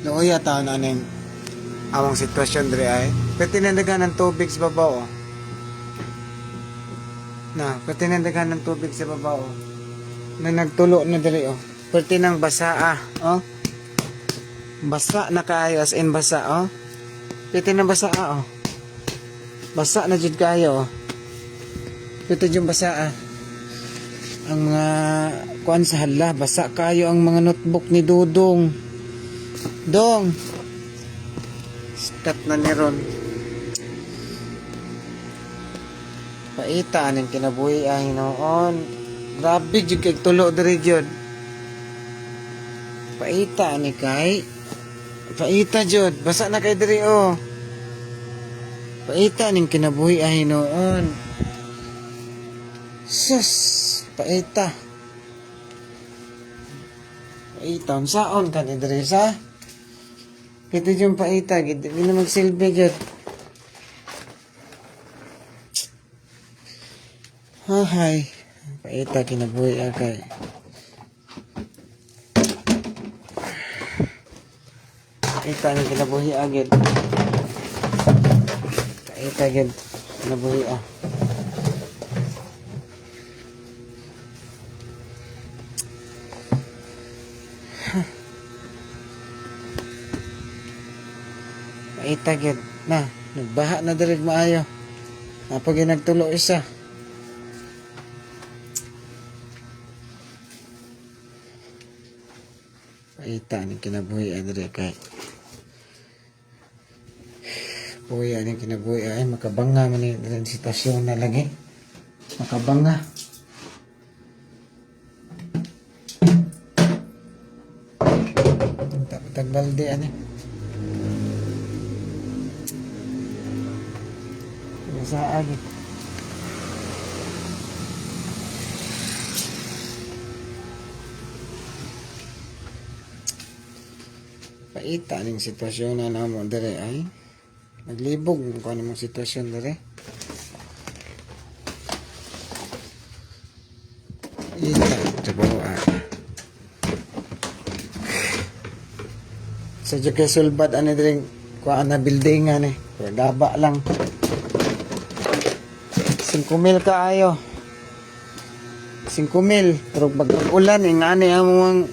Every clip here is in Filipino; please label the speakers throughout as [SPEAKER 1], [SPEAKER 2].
[SPEAKER 1] Nooy ata na ning among sitwasyon diri ay. Petinandagan ng tubig sa babaw. Oh. Na, petinandagan ng tubig sa babaw. Oh. Na nagtulo na diri oh. Perti nang basa oh. Basa na kayo as in basa oh. Perti nang basa oh. Basa na jud kayo oh. Perti jud basa ang mga kuan sa hala, basa kayo ang mga notebook ni Dudong. Dong. Start na ni Ron. Paita aning kinabuhi ang hinoon. Grabe jud kay tulo diri jud. Paita ani kay. Paita jud, basa na kay diri oh. Paita aning kinabuhi ang hinoon. Sus, paita. Paita unsaon ka ni diri sa? Kita yung paita, hindi na magsilbi dyan. Hahay, paita kinabuhi akay. Paita ni kinabuhi agad. Paita agad kinabuhi ah. Paita agad na, nagbaha na dirig maayo. Napag nagtulo isa. Paita ni kinabuhi adre kay. Buhi ani kinabuhi ay makabanga man ni sitwasyon na lagi. Makabanga. Tagbalde ani. Sa agit. Paita ning sitwasyon na namo dere ay naglibog kung ano mong sitwasyon dere. Ita trabaho sa jake sulbad ani dere kuan na building ani gaba lang 5,000 kaayo 5,000 pero pag ulan ingani among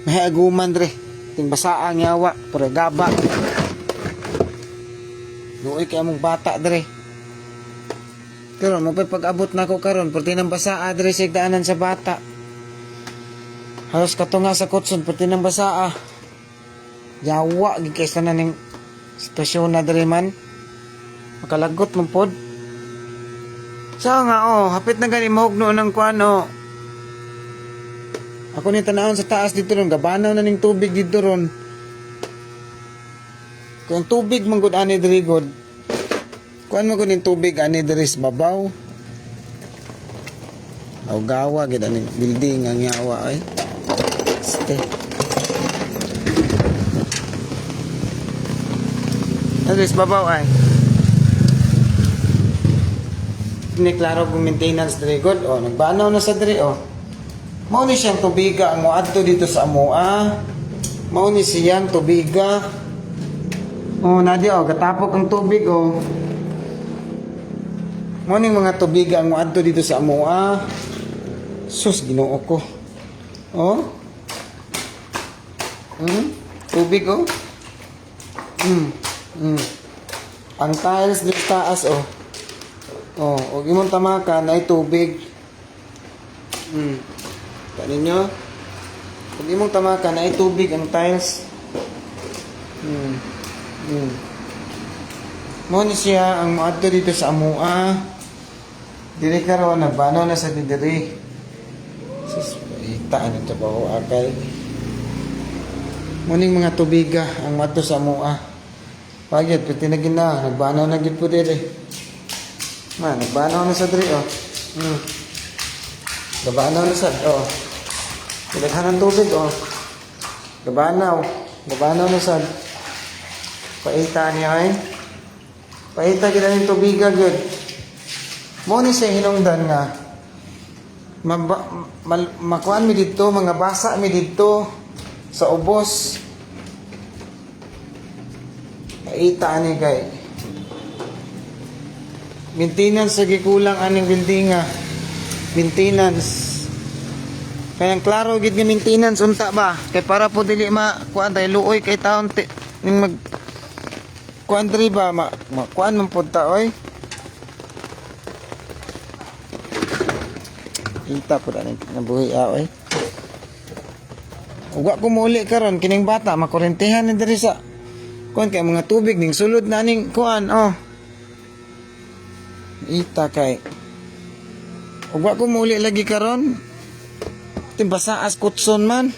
[SPEAKER 1] mahiaguman dre ting basaang yawa pero gaba luoy kay among bata dre pero mapag-abot na ko karon perti nang basaa dre sa daanan sa bata halos katunga sa kutson perti nang basaa yawa gid kaysa na ning sitwasyon na dre man makalagot man pod. So nga oh, hapit na gani mahugno ng kuan oh. Ako ni tanawon sa taas dito ron, gabanaw na ning tubig dito ron. Kung tubig man gud ani diri gud. Kuan mo gud ning tubig ani diri sa babaw. Aw gawa gid ani building ang yawa ay. Ste. Diri sa babaw ay. Ni klaro kung maintenance diri god oh nagbanaw na sa diri oh mao ni siyang tubiga ang moadto dito sa amoa mao ni siyang tubiga oh nadi oh katapok ang tubig oh mao ni mga tubiga ang moadto dito sa amoa sus Ginoo ko oh tubig oh ang tiles dito taas oh oh, og imong tamakan ay tubig. Kanin nyo? Og imong tamakan ay tubig ang tiles. Mo ni siya ang moadto dito sa amoa. Diri karon nagbanaw na sa diri. Sus, ita ano trabaho akay. Mo ning mga tubiga ang moadto sa amoa. Pagid piti na gina, nagbanaw na gid po diri. Man, nagbanaw na sa diri oh. Gabanaw na sa oh. Pilaghan ng tubig oh. Gabanaw na sa paita niya ay. Paita kita ng tubiga good. Mo ni siya hinungdan nga. Makuan mi dito, mga basa mi dito sa ubos. ita ani kay maintenance sa gikulang aning buildinga. Maintenance. Kaya klaro gid nga maintenance unta ba? Kay para po dili kuan tay luoy kay taon ning mag kuan diri ba kuan man pud ta oy. Ita po na nabuhi oy. Uga ko muli karon kining bata makurentehan ni diri sa kuan kay mga tubig ning sulod na ning kuan oh. Ita kay uga ko muli lagi karon timbasa as kutson man.